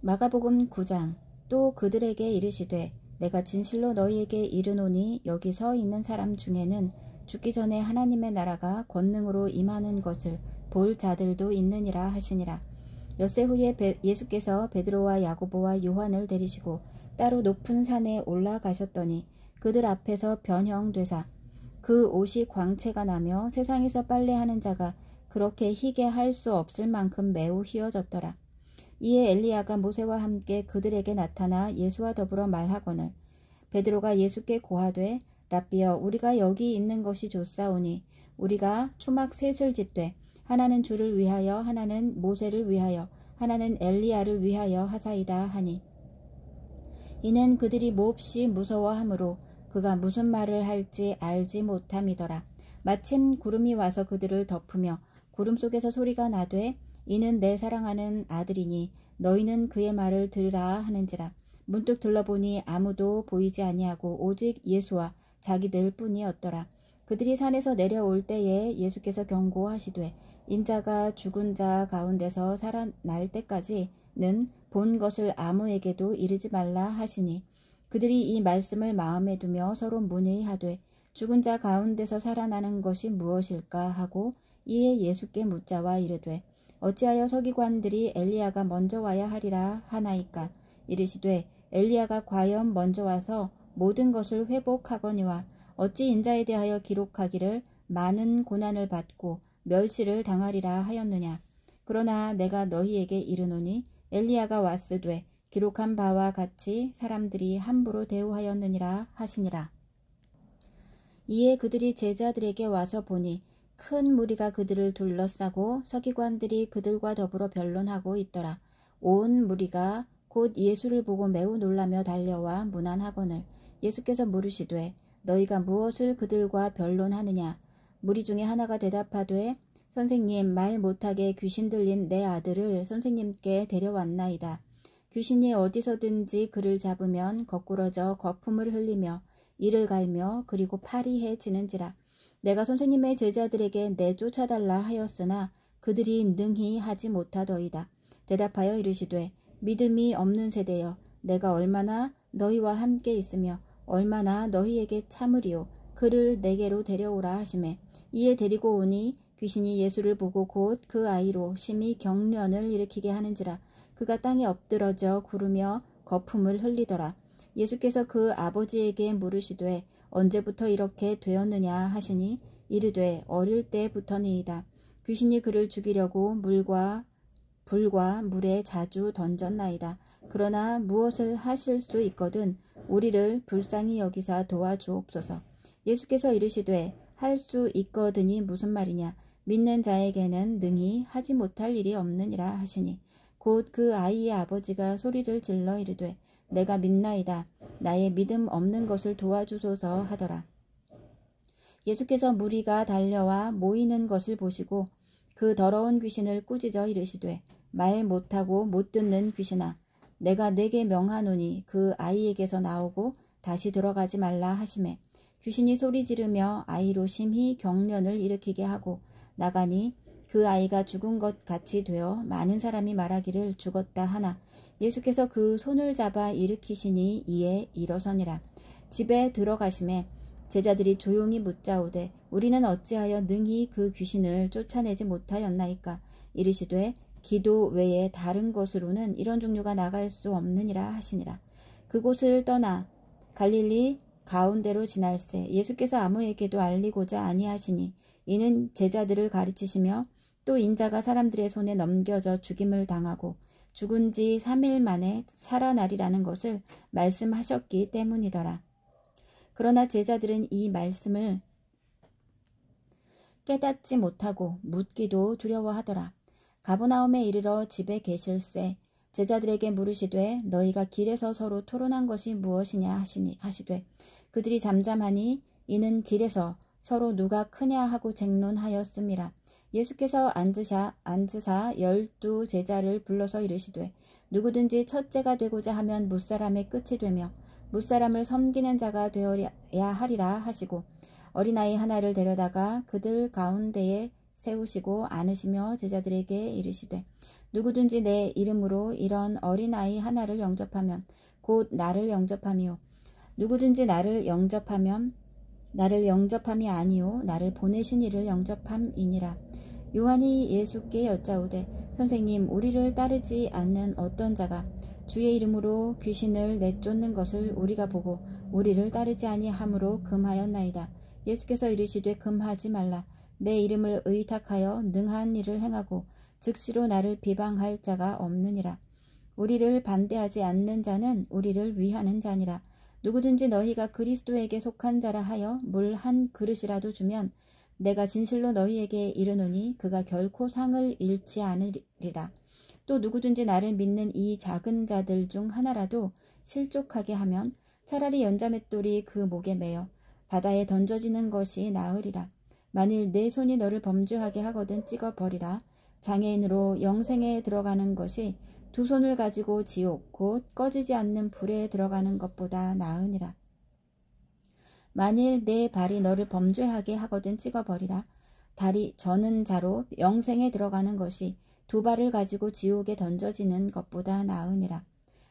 마가복음 9장. 또 그들에게 이르시되 내가 진실로 너희에게 이르노니 여기 서 있는 사람 중에는 죽기 전에 하나님의 나라가 권능으로 임하는 것을 볼 자들도 있느니라 하시니라. 엿새 후에 예수께서 베드로와 야고보와 요한을 데리시고 따로 높은 산에 올라가셨더니 그들 앞에서 변형되사 그 옷이 광채가 나며 세상에서 빨래하는 자가 그렇게 희게 할 수 없을 만큼 매우 희어졌더라. 이에 엘리야가 모세와 함께 그들에게 나타나 예수와 더불어 말하거늘 베드로가 예수께 고하되 랍비여 우리가 여기 있는 것이 좋사오니 우리가 초막 셋을 짓되 하나는 주를 위하여 하나는 모세를 위하여 하나는 엘리야를 위하여 하사이다 하니 이는 그들이 몹시 무서워하므로 그가 무슨 말을 할지 알지 못함이더라. 마침 구름이 와서 그들을 덮으며 구름 속에서 소리가 나되 이는 내 사랑하는 아들이니 너희는 그의 말을 들으라 하는지라. 문득 들러보니 아무도 보이지 아니하고 오직 예수와 자기들 뿐이었더라. 그들이 산에서 내려올 때에 예수께서 경고하시되 인자가 죽은 자 가운데서 살아날 때까지는 본 것을 아무에게도 이르지 말라 하시니 그들이 이 말씀을 마음에 두며 서로 문의하되 죽은 자 가운데서 살아나는 것이 무엇일까 하고 이에 예수께 묻자와 이르되 어찌하여 서기관들이 엘리야가 먼저 와야 하리라 하나이까. 이르시되 엘리야가 과연 먼저 와서 모든 것을 회복하거니와 어찌 인자에 대하여 기록하기를 많은 고난을 받고 멸시를 당하리라 하였느냐. 그러나 내가 너희에게 이르노니 엘리야가 왔으되 기록한 바와 같이 사람들이 함부로 대우하였느니라 하시니라. 이에 그들이 제자들에게 와서 보니 큰 무리가 그들을 둘러싸고 서기관들이 그들과 더불어 변론하고 있더라. 온 무리가 곧 예수를 보고 매우 놀라며 달려와 문안하거늘 예수께서 물으시되 너희가 무엇을 그들과 변론하느냐. 무리 중에 하나가 대답하되 선생님 말 못하게 귀신 들린 내 아들을 선생님께 데려왔나이다. 귀신이 어디서든지 그를 잡으면 거꾸러져 거품을 흘리며 이를 갈며 그리고 파리해지는지라. 내가 선생님의 제자들에게 내쫓아달라 하였으나 그들이 능히 하지 못하더이다. 대답하여 이르시되 믿음이 없는 세대여 내가 얼마나 너희와 함께 있으며 얼마나 너희에게 참으리요. 그를 내게로 데려오라 하시매 이에 데리고 오니 귀신이 예수를 보고 곧 그 아이로 심히 경련을 일으키게 하는지라. 그가 땅에 엎드러져 구르며 거품을 흘리더라. 예수께서 그 아버지에게 물으시되 언제부터 이렇게 되었느냐 하시니 이르되 어릴 때부터니이다. 귀신이 그를 죽이려고 불과 물에 자주 던졌나이다. 그러나 무엇을 하실 수 있거든 우리를 불쌍히 여기사 도와주옵소서. 예수께서 이르시되 할 수 있거든이 무슨 말이냐. 믿는 자에게는 능히 하지 못할 일이 없느니라 하시니 곧 그 아이의 아버지가 소리를 질러 이르되 내가 믿나이다. 나의 믿음 없는 것을 도와주소서 하더라. 예수께서 무리가 달려와 모이는 것을 보시고 그 더러운 귀신을 꾸짖어 이르시되 말 못하고 못 듣는 귀신아 내가 네게 명하노니 그 아이에게서 나오고 다시 들어가지 말라 하시매 귀신이 소리 지르며 아이로 심히 경련을 일으키게 하고 나가니 그 아이가 죽은 것 같이 되어 많은 사람이 말하기를 죽었다 하나 예수께서 그 손을 잡아 일으키시니 이에 일어서니라. 집에 들어가심에 제자들이 조용히 묻자오되 우리는 어찌하여 능히 그 귀신을 쫓아내지 못하였나이까. 이르시되 기도 외에 다른 것으로는 이런 종류가 나갈 수 없느니라 하시니라. 그곳을 떠나 갈릴리 가운데로 지날새 예수께서 아무에게도 알리고자 아니하시니 이는 제자들을 가르치시며 또 인자가 사람들의 손에 넘겨져 죽임을 당하고 죽은 지 3일 만에 살아나리라는 것을 말씀하셨기 때문이더라. 그러나 제자들은 이 말씀을 깨닫지 못하고 묻기도 두려워하더라. 가버나움에 이르러 집에 계실새 제자들에게 물으시되 너희가 길에서 서로 토론한 것이 무엇이냐 하시되 그들이 잠잠하니 이는 길에서 서로 누가 크냐 하고 쟁론하였음이라. 예수께서 앉으사 12 제자를 불러서 이르시되 누구든지 첫째가 되고자 하면 무사람의 끝이 되며 무사람을 섬기는 자가 되어야 하리라 하시고 어린아이 하나를 데려다가 그들 가운데에 세우시고 안으시며 제자들에게 이르시되 누구든지 내 이름으로 이런 어린아이 하나를 영접하면 곧 나를 영접함이요. 누구든지 나를 영접함이 아니요 나를 보내신 이를 영접함이니라. 요한이 예수께 여짜오되 선생님, 우리를 따르지 않는 어떤 자가 주의 이름으로 귀신을 내쫓는 것을 우리가 보고 우리를 따르지 아니함으로 금하였나이다. 예수께서 이르시되 금하지 말라. 내 이름을 의탁하여 능한 일을 행하고 즉시로 나를 비방할 자가 없느니라. 우리를 반대하지 않는 자는 우리를 위하는 자니라. 누구든지 너희가 그리스도에게 속한 자라 하여 물 한 그릇이라도 주면 내가 진실로 너희에게 이르노니 그가 결코 상을 잃지 않으리라. 또 누구든지 나를 믿는 이 작은 자들 중 하나라도 실족하게 하면 차라리 연자맷돌이 그 목에 매어 바다에 던져지는 것이 나으리라. 만일 내 손이 너를 범죄하게 하거든 찍어버리라. 장애인으로 영생에 들어가는 것이 두 손을 가지고 지옥 곧 꺼지지 않는 불에 들어가는 것보다 나으니라. 만일 내 발이 너를 범죄하게 하거든 찍어버리라. 다리 저는 자로 영생에 들어가는 것이 두 발을 가지고 지옥에 던져지는 것보다 나으니라.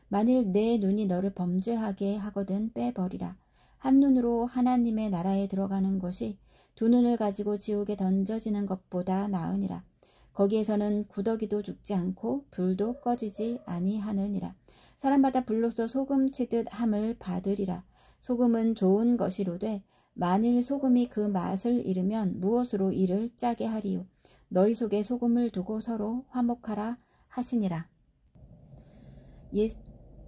만일 내 눈이 너를 범죄하게 하거든 빼버리라. 한 눈으로 하나님의 나라에 들어가는 것이 두 눈을 가지고 지옥에 던져지는 것보다 나으니라. 거기에서는 구더기도 죽지 않고 불도 꺼지지 아니하느니라. 사람마다 불로써 소금 치듯 함을 받으리라. 소금은 좋은 것이로되 만일 소금이 그 맛을 잃으면 무엇으로 이를 짜게 하리요. 너희 속에 소금을 두고 서로 화목하라 하시니라.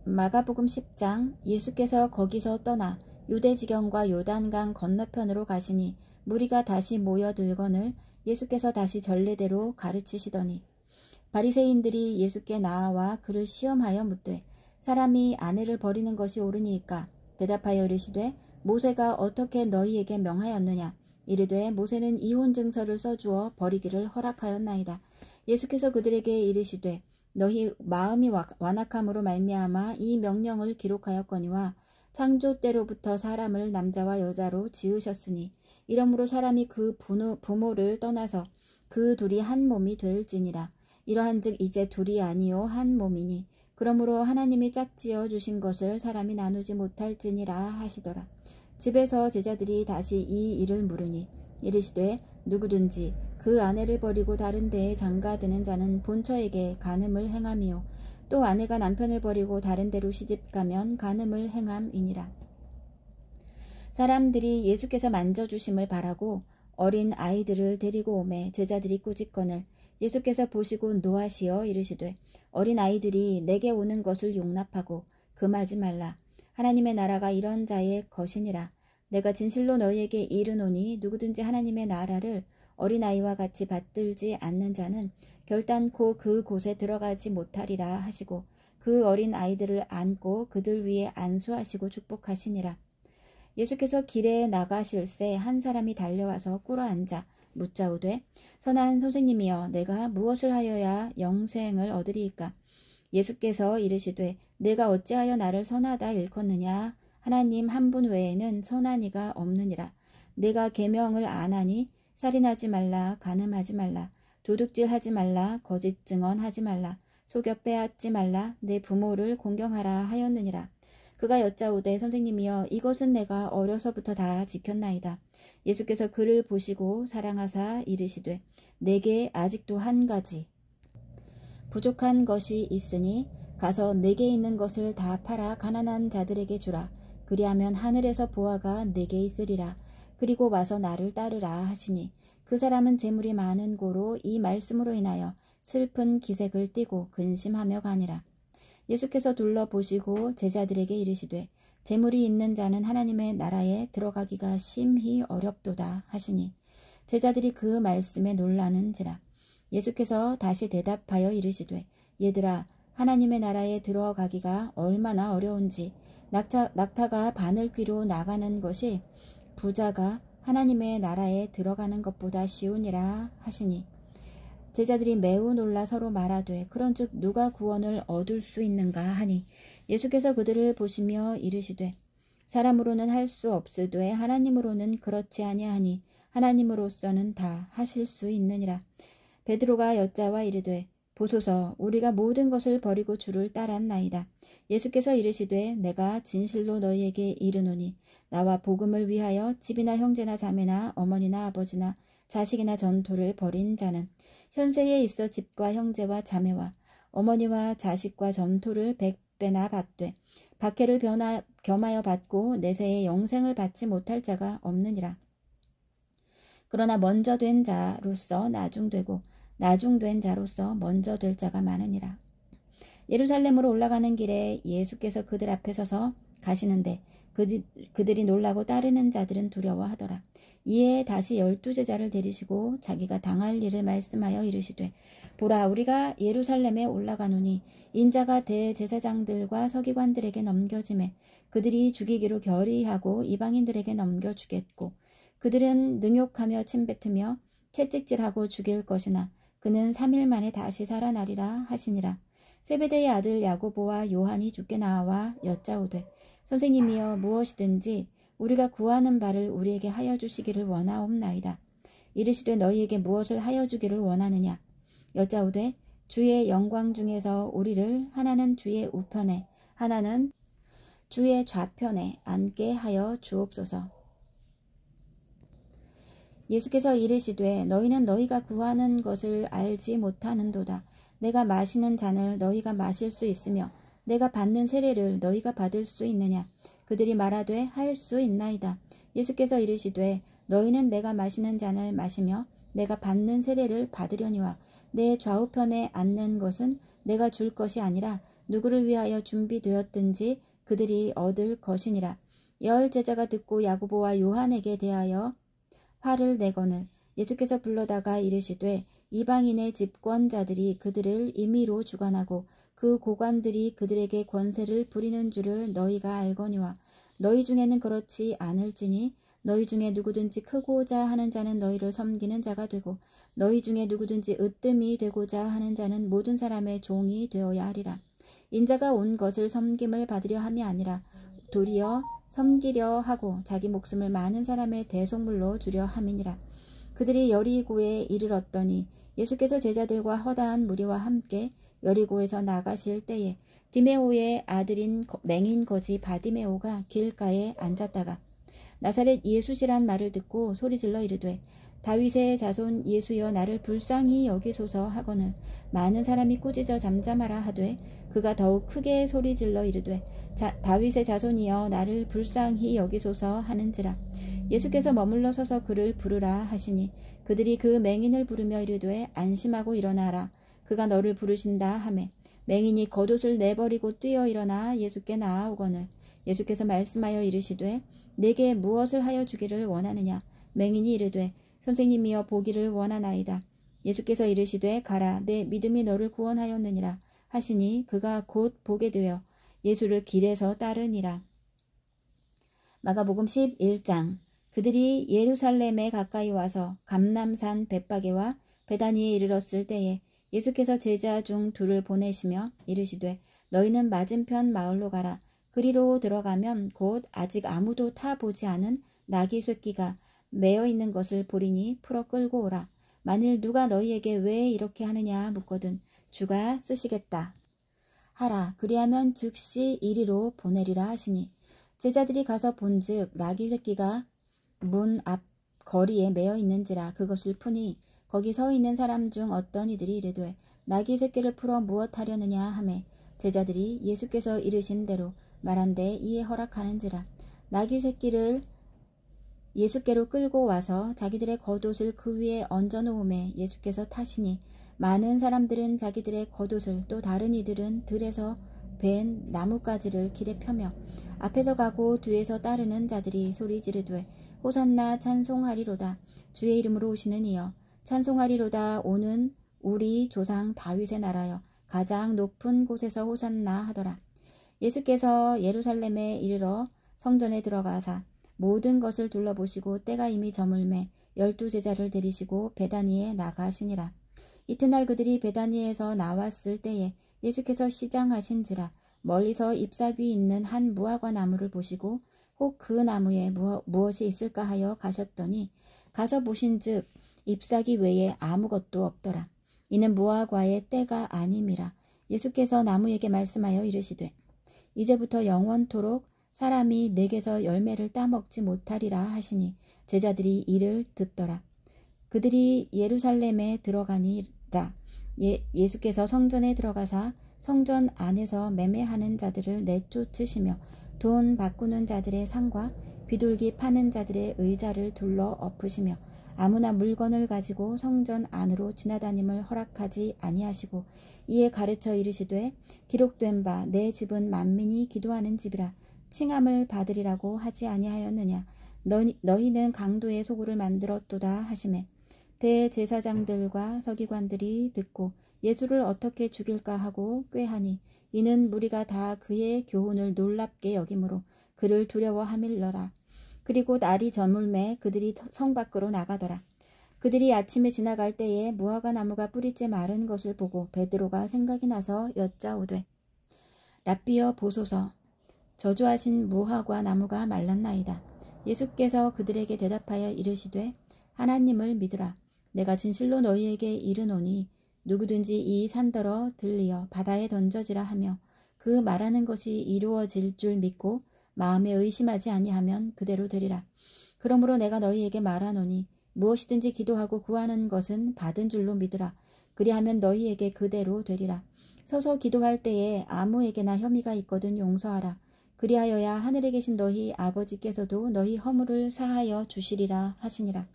마가복음 10장. 예수께서 거기서 떠나 유대지경과 요단강 건너편으로 가시니 무리가 다시 모여들거늘 예수께서 다시 전례대로 가르치시더니 바리새인들이 예수께 나와 그를 시험하여 묻되 사람이 아내를 버리는 것이 옳으니이까? 대답하여 이르시되 모세가 어떻게 너희에게 명하였느냐? 이르되 모세는 이혼 증서를 써주어 버리기를 허락하였나이다. 예수께서 그들에게 이르시되 너희 마음이 완악함으로 말미암아 이 명령을 기록하였거니와 창조 때로부터 사람을 남자와 여자로 지으셨으니 이러므로 사람이 그 부모를 떠나서 그 둘이 한 몸이 될지니라. 이러한즉 이제 둘이 아니요 한 몸이니 그러므로 하나님이 짝지어 주신 것을 사람이 나누지 못할지니라 하시더라. 집에서 제자들이 다시 이 일을 물으니 이르시되 누구든지 그 아내를 버리고 다른 데에 장가드는 자는 본처에게 간음을 행함이요 또 아내가 남편을 버리고 다른 데로 시집가면 간음을 행함이니라. 사람들이 예수께서 만져주심을 바라고 어린 아이들을 데리고 오매 제자들이 꾸짖거늘 예수께서 보시고 노하시어 이르시되 어린 아이들이 내게 오는 것을 용납하고 금하지 말라. 하나님의 나라가 이런 자의 것이니라. 내가 진실로 너희에게 이르노니 누구든지 하나님의 나라를 어린아이와 같이 받들지 않는 자는 결단코 그곳에 들어가지 못하리라 하시고 그 어린 아이들을 안고 그들 위에 안수하시고 축복하시니라. 예수께서 길에 나가실새 한 사람이 달려와서 꿇어앉아 묻자오되 선한 선생님이여 내가 무엇을 하여야 영생을 얻으리이까? 예수께서 이르시되 내가 어찌하여 나를 선하다 일컫느냐? 하나님 한 분 외에는 선한 이가 없느니라. 내가 계명을 안 하니 살인하지 말라, 간음하지 말라, 도둑질하지 말라, 거짓 증언하지 말라, 속여 빼앗지 말라, 내 부모를 공경하라 하였느니라. 그가 여짜오되 선생님이여 이것은 내가 어려서부터 다 지켰나이다. 예수께서 그를 보시고 사랑하사 이르시되 내게 아직도 한 가지 부족한 것이 있으니 가서 내게 있는 것을 다 팔아 가난한 자들에게 주라. 그리하면 하늘에서 보화가 내게 있으리라. 그리고 와서 나를 따르라 하시니 그 사람은 재물이 많은 고로 이 말씀으로 인하여 슬픈 기색을 띠고 근심하며 가니라. 예수께서 둘러보시고 제자들에게 이르시되 재물이 있는 자는 하나님의 나라에 들어가기가 심히 어렵도다 하시니 제자들이 그 말씀에 놀라는지라. 예수께서 다시 대답하여 이르시되 얘들아 하나님의 나라에 들어가기가 얼마나 어려운지 낙타가 바늘귀로 나가는 것이 부자가 하나님의 나라에 들어가는 것보다 쉬우니라 하시니 제자들이 매우 놀라 서로 말하되 그런즉 누가 구원을 얻을 수 있는가 하니 예수께서 그들을 보시며 이르시되 사람으로는 할 수 없으되 하나님으로는 그렇지 아니하니 하나님으로서는 다 하실 수 있느니라. 베드로가 여짜와 이르되 보소서, 우리가 모든 것을 버리고 주를 따랐나이다. 예수께서 이르시되 내가 진실로 너희에게 이르노니 나와 복음을 위하여 집이나 형제나 자매나 어머니나 아버지나 자식이나 전토를 벌인 자는 현세에 있어 집과 형제와 자매와 어머니와 자식과 전토를 100배나 받되 박해를 겸하여 받고 내세에 영생을 받지 못할 자가 없느니라. 그러나 먼저 된 자로서 나중되고 나중된 자로서 먼저 될 자가 많으니라. 예루살렘으로 올라가는 길에 예수께서 그들 앞에 서서 가시는데 그들이 놀라고 따르는 자들은 두려워하더라. 이에 다시 12제자를 데리시고 자기가 당할 일을 말씀하여 이르시되 보라, 우리가 예루살렘에 올라가노니 인자가 대제사장들과 서기관들에게 넘겨지매 그들이 죽이기로 결의하고 이방인들에게 넘겨주겠고 그들은 능욕하며 침뱉으며 채찍질하고 죽일 것이나 그는 3일 만에 다시 살아나리라 하시니라. 세베대의 아들 야고보와 요한이 주께 나와 여짜오되 선생님이여, 무엇이든지 우리가 구하는 바를 우리에게 하여 주시기를 원하옵나이다. 이르시되 너희에게 무엇을 하여 주기를 원하느냐. 여짜오되 주의 영광 중에서 우리를 하나는 주의 우편에 하나는 주의 좌편에 앉게 하여 주옵소서. 예수께서 이르시되 너희는 너희가 구하는 것을 알지 못하는도다. 내가 마시는 잔을 너희가 마실 수 있으며 내가 받는 세례를 너희가 받을 수 있느냐. 그들이 말하되 할 수 있나이다. 예수께서 이르시되 너희는 내가 마시는 잔을 마시며 내가 받는 세례를 받으려니와 내 좌우편에 앉는 것은 내가 줄 것이 아니라 누구를 위하여 준비되었든지 그들이 얻을 것이니라. 10 제자가 듣고 야고보와 요한에게 대하여 화를 내거늘 예수께서 불러다가 이르시되 이방인의 집권자들이 그들을 임의로 주관하고 그 고관들이 그들에게 권세를 부리는 줄을 너희가 알거니와 너희 중에는 그렇지 않을지니 너희 중에 누구든지 크고자 하는 자는 너희를 섬기는 자가 되고 너희 중에 누구든지 으뜸이 되고자 하는 자는 모든 사람의 종이 되어야 하리라. 인자가 온 것을 섬김을 받으려 함이 아니라 도리어 섬기려 하고 자기 목숨을 많은 사람의 대속물로 주려 함이니라. 그들이 여리고에 이르렀더니 예수께서 제자들과 허다한 무리와 함께 여리고에서 나가실 때에 디메오의 아들인 맹인 거지 바디메오가 길가에 앉았다가 나사렛 예수시란 말을 듣고 소리질러 이르되 다윗의 자손 예수여, 나를 불쌍히 여기소서 하거늘 많은 사람이 꾸짖어 잠잠하라 하되 그가 더욱 크게 소리질러 이르되 다윗의 자손이여, 나를 불쌍히 여기소서 하는지라. 예수께서 머물러 서서 그를 부르라 하시니 그들이 그 맹인을 부르며 이르되 안심하고 일어나라, 그가 너를 부르신다 하매 맹인이 겉옷을 내버리고 뛰어 일어나 예수께 나아오거늘 예수께서 말씀하여 이르시되 내게 무엇을 하여 주기를 원하느냐. 맹인이 이르되 선생님이여, 보기를 원하나이다. 예수께서 이르시되 가라, 내 믿음이 너를 구원하였느니라 하시니 그가 곧 보게 되어 예수를 길에서 따르니라. 마가복음 11장. 그들이 예루살렘에 가까이 와서 감람산 벳바게와 베다니에 이르렀을 때에 예수께서 제자 중 둘을 보내시며 이르시되 너희는 맞은편 마을로 가라. 그리로 들어가면 곧 아직 아무도 타보지 않은 나귀 쇠끼가 매어 있는 것을 보리니 풀어 끌고 오라. 만일 누가 너희에게 왜 이렇게 하느냐 묻거든 주가 쓰시겠다 하라. 그리하면 즉시 이리로 보내리라 하시니 제자들이 가서 본즉 나귀 새끼가 문 앞 거리에 매어 있는지라. 그것을 푸니 거기 서 있는 사람 중 어떤 이들이 이르되 나귀 새끼를 풀어 무엇 하려느냐 하매 제자들이 예수께서 이르신 대로 말한데 이에 허락하는지라. 나귀 새끼를 예수께로 끌고 와서 자기들의 겉옷을 그 위에 얹어 놓음에 예수께서 타시니 많은 사람들은 자기들의 겉옷을 또 다른 이들은 들에서 벤 나뭇가지를 길에 펴며 앞에서 가고 뒤에서 따르는 자들이 소리 지르되 호산나 찬송하리로다. 주의 이름으로 오시는 이여 찬송하리로다. 오는 우리 조상 다윗의 나라여 가장 높은 곳에서 호산나 하더라. 예수께서 예루살렘에 이르러 성전에 들어가사 모든 것을 둘러보시고 때가 이미 저물매 12제자를 데리시고 베다니에 나가시니라. 이튿날 그들이 베다니에서 나왔을 때에 예수께서 시장하신지라. 멀리서 잎사귀 있는 한 무화과 나무를 보시고 혹 그 나무에 무엇이 있을까 하여 가셨더니 가서 보신즉 잎사귀 외에 아무것도 없더라. 이는 무화과의 때가 아님이라. 예수께서 나무에게 말씀하여 이르시되 이제부터 영원토록 사람이 내게서 열매를 따먹지 못하리라 하시니 제자들이 이를 듣더라. 그들이 예루살렘에 들어가니라. 예수께서 성전에 들어가사 성전 안에서 매매하는 자들을 내쫓으시며 돈 바꾸는 자들의 상과 비둘기 파는 자들의 의자를 둘러 엎으시며 아무나 물건을 가지고 성전 안으로 지나다님을 허락하지 아니하시고 이에 가르쳐 이르시되 기록된 바 내 집은 만민이 기도하는 집이라 칭함을 받으리라고 하지 아니하였느냐. 너희는 강도의 소굴을 만들었도다 하시매 대제사장들과 서기관들이 듣고 예수를 어떻게 죽일까 하고 꾀하니 이는 무리가 다 그의 교훈을 놀랍게 여김으로 그를 두려워함일러라. 그리고 날이 저물매 그들이 성 밖으로 나가더라. 그들이 아침에 지나갈 때에 무화과 나무가 뿌리째 마른 것을 보고 베드로가 생각이 나서 여짜오되 랍비여 보소서 저주하신 무화과 나무가 말랐나이다. 예수께서 그들에게 대답하여 이르시되 하나님을 믿으라. 내가 진실로 너희에게 이르노니 누구든지 이 산더러 들리어 바다에 던져지라 하며 그 말하는 것이 이루어질 줄 믿고 마음에 의심하지 아니하면 그대로 되리라. 그러므로 내가 너희에게 말하노니 무엇이든지 기도하고 구하는 것은 받은 줄로 믿으라. 그리하면 너희에게 그대로 되리라. 서서 기도할 때에 아무에게나 혐의가 있거든 용서하라. 그리하여야 하늘에 계신 너희 아버지께서도 너희 허물을 사하여 주시리라 하시니라.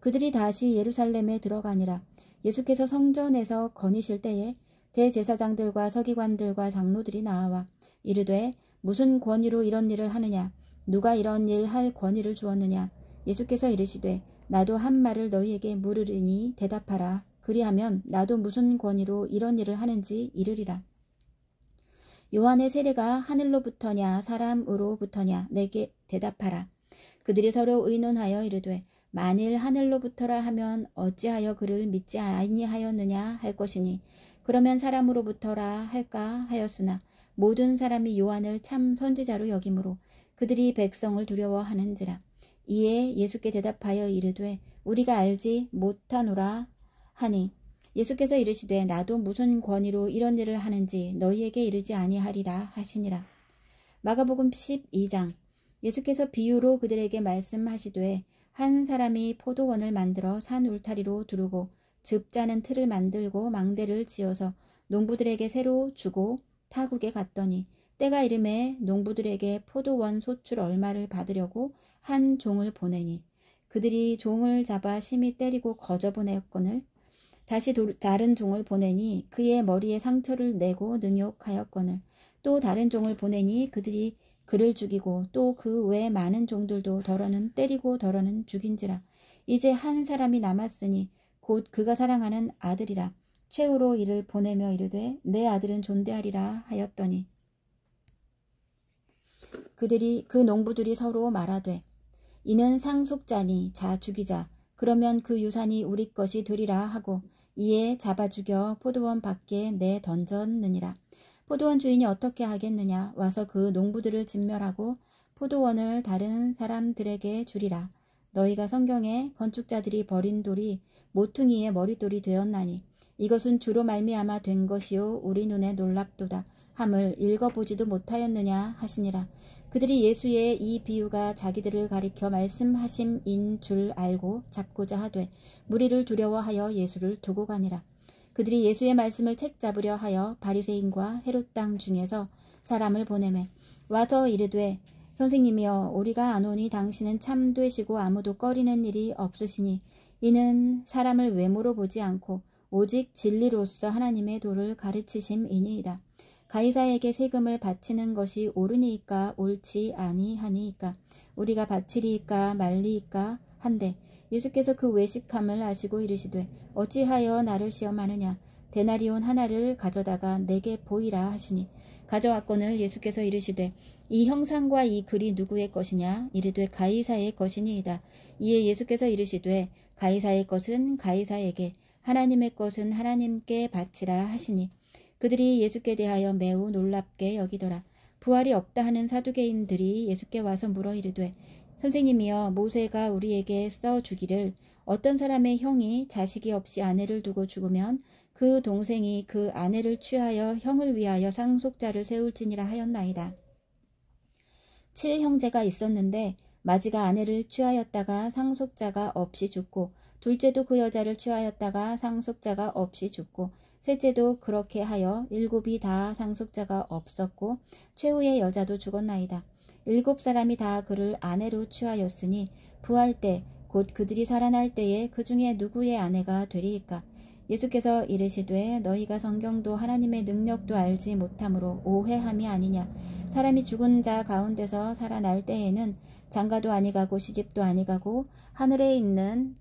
그들이 다시 예루살렘에 들어가니라. 예수께서 성전에서 거니실 때에 대제사장들과 서기관들과 장로들이 나와 이르되 무슨 권위로 이런 일을 하느냐? 누가 이런 일 할 권위를 주었느냐? 예수께서 이르시되 나도 한 말을 너희에게 물으리니 대답하라. 그리하면 나도 무슨 권위로 이런 일을 하는지 이르리라. 요한의 세례가 하늘로부터냐 사람으로부터냐 내게 대답하라. 그들이 서로 의논하여 이르되 만일 하늘로부터라 하면 어찌하여 그를 믿지 아니하였느냐 할 것이니 그러면 사람으로부터라 할까 하였으나 모든 사람이 요한을 참 선지자로 여기므로 그들이 백성을 두려워하는지라. 이에 예수께 대답하여 이르되 우리가 알지 못하노라 하니 예수께서 이르시되 나도 무슨 권위로 이런 일을 하는지 너희에게 이르지 아니하리라 하시니라. 마가복음 12장. 예수께서 비유로 그들에게 말씀하시되 한 사람이 포도원을 만들어 산 울타리로 두르고 즙 짜는 틀을 만들고 망대를 지어서 농부들에게 새로 주고 타국에 갔더니 때가 이름에 농부들에게 포도원 소출 얼마를 받으려고 한 종을 보내니 그들이 종을 잡아 심히 때리고 거저보냈거늘 다시 다른 종을 보내니 그의 머리에 상처를 내고 능욕하였거늘 또 다른 종을 보내니 그들이 그를 죽이고 또 그 외 많은 종들도 더러는 때리고 더러는 죽인지라. 이제 한 사람이 남았으니 곧 그가 사랑하는 아들이라. 최후로 이를 보내며 이르되 내 아들은 존대하리라 하였더니 그 농부들이 서로 말하되 이는 상속자니 자 죽이자. 그러면 그 유산이 우리 것이 되리라 하고 이에 잡아 죽여 포도원 밖에 내 던졌느니라. 포도원 주인이 어떻게 하겠느냐? 와서 그 농부들을 진멸하고 포도원을 다른 사람들에게 주리라. 너희가 성경에 건축자들이 버린 돌이 모퉁이의 머릿돌이 되었나니 이것은 주로 말미암아 된 것이요 우리 눈에 놀랍도다 함을 읽어보지도 못하였느냐 하시니라. 그들이 예수의 이 비유가 자기들을 가리켜 말씀하심인 줄 알고 잡고자 하되 무리를 두려워하여 예수를 두고 가니라. 그들이 예수의 말씀을 책잡으려 하여 바리새인과 헤롯 땅 중에서 사람을 보내매 와서 이르되 선생님이여 우리가 아노니 당신은 참되시고 아무도 꺼리는 일이 없으시니 이는 사람을 외모로 보지 않고 오직 진리로서 하나님의 도를 가르치심이니이다. 가이사에게 세금을 바치는 것이 옳으니이까 옳지 아니하니이까 우리가 바치리이까 말리이까 한데 예수께서 그 외식함을 아시고 이르시되 어찌하여 나를 시험하느냐 데나리온 하나를 가져다가 내게 보이라 하시니 가져왔거늘 예수께서 이르시되 이 형상과 이 글이 누구의 것이냐 이르되 가이사의 것이니이다. 이에 예수께서 이르시되 가이사의 것은 가이사에게 하나님의 것은 하나님께 바치라 하시니 그들이 예수께 대하여 매우 놀랍게 여기더라. 부활이 없다 하는 사두개인들이 예수께 와서 물어 이르되 선생님이여 모세가 우리에게 써주기를 어떤 사람의 형이 자식이 없이 아내를 두고 죽으면 그 동생이 그 아내를 취하여 형을 위하여 상속자를 세울지니라 하였나이다. 7형제가 있었는데 마지가 아내를 취하였다가 상속자가 없이 죽고 둘째도 그 여자를 취하였다가 상속자가 없이 죽고 셋째도 그렇게 하여 7이 다 상속자가 없었고 최후의 여자도 죽었나이다. 7사람이 다 그를 아내로 취하였으니 부할 때 곧 그들이 살아날 때에 그 중에 누구의 아내가 되리이까. 예수께서 이르시되 너희가 성경도 하나님의 능력도 알지 못함으로 오해함이 아니냐. 사람이 죽은 자 가운데서 살아날 때에는 장가도 아니가고 시집도 아니가고 하늘에 있는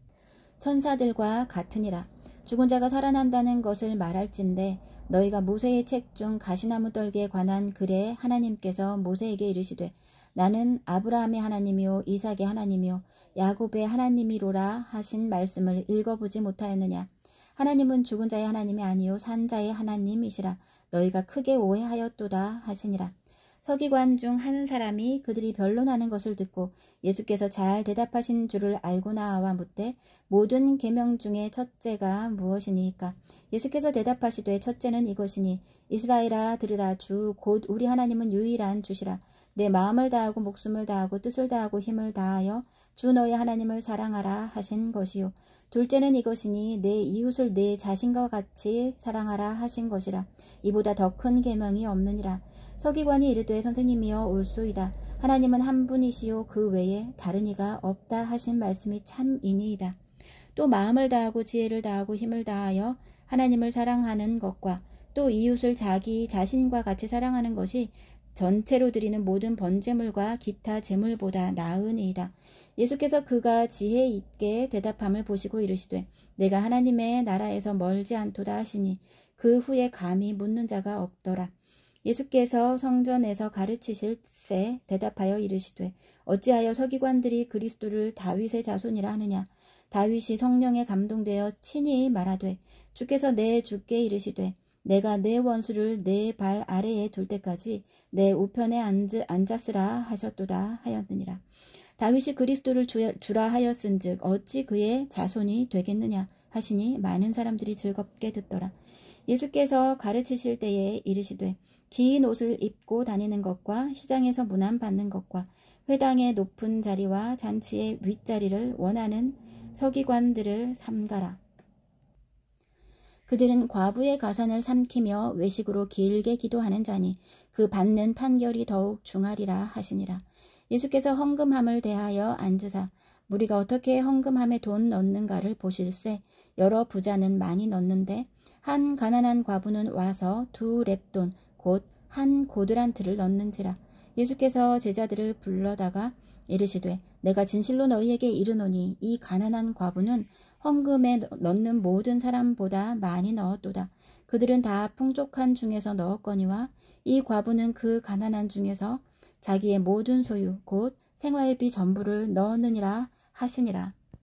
천사들과 같으니라. 죽은 자가 살아난다는 것을 말할진대 너희가 모세의 책 중 가시나무 떨기에 관한 글에 하나님께서 모세에게 이르시되 나는 아브라함의 하나님이요 이삭의 하나님이요 야곱의 하나님이로라 하신 말씀을 읽어보지 못하였느냐. 하나님은 죽은 자의 하나님이 아니요 산 자의 하나님이시라. 너희가 크게 오해하였도다 하시니라. 서기관 중 한 사람이 그들이 변론하는 것을 듣고 예수께서 잘 대답하신 줄을 알고 나와 묻되 모든 계명 중에 첫째가 무엇이니까. 예수께서 대답하시되 첫째는 이것이니 이스라엘아 들으라. 주 곧 우리 하나님은 유일한 주시라. 내 마음을 다하고 목숨을 다하고 뜻을 다하고 힘을 다하여 주 너의 하나님을 사랑하라 하신 것이요. 둘째는 이것이니 내 이웃을 내 자신과 같이 사랑하라 하신 것이라. 이보다 더 큰 계명이 없느니라. 서기관이 이르되 선생님이여 올소이다. 하나님은 한 분이시요 그 외에 다른 이가 없다 하신 말씀이 참이니이다. 또 마음을 다하고 지혜를 다하고 힘을 다하여 하나님을 사랑하는 것과 또 이웃을 자기 자신과 같이 사랑하는 것이 전체로 드리는 모든 번제물과 기타 제물보다 나으니이다. 예수께서 그가 지혜 있게 대답함을 보시고 이르시되 내가 하나님의 나라에서 멀지 않도다 하시니 그 후에 감히 묻는 자가 없더라. 예수께서 성전에서 가르치실새 대답하여 이르시되 어찌하여 서기관들이 그리스도를 다윗의 자손이라 하느냐. 다윗이 성령에 감동되어 친히 말하되 주께서 내 주께 이르시되 내가 내 원수를 내 발 아래에 둘 때까지 내 우편에 앉았으라 하셨도다 하였느니라. 다윗이 그리스도를 주라 하였은즉 어찌 그의 자손이 되겠느냐 하시니 많은 사람들이 즐겁게 듣더라. 예수께서 가르치실 때에 이르시되 긴 옷을 입고 다니는 것과 시장에서 문안 받는 것과 회당의 높은 자리와 잔치의 윗자리를 원하는 서기관들을 삼가라. 그들은 과부의 가산을 삼키며 외식으로 길게 기도하는 자니 그 받는 판결이 더욱 중하리라 하시니라. 예수께서 헌금함을 대하여 앉으사 무리가 어떻게 헌금함에 돈 넣는가를 보실세. 여러 부자는 많이 넣는데 한 가난한 과부는 와서 2렙돈 곧 한 고드란트를 넣는지라. 예수께서 제자들을 불러다가 이르시되 내가 진실로 너희에게 이르노니 이 가난한 과부는 헌금에 넣는 모든 사람보다 많이 넣었도다. 그들은 다 풍족한 중에서 넣었거니와 이 과부는 그 가난한 중에서 자기의 모든 소유 곧 생활비 전부를 넣었느니라 하시니라.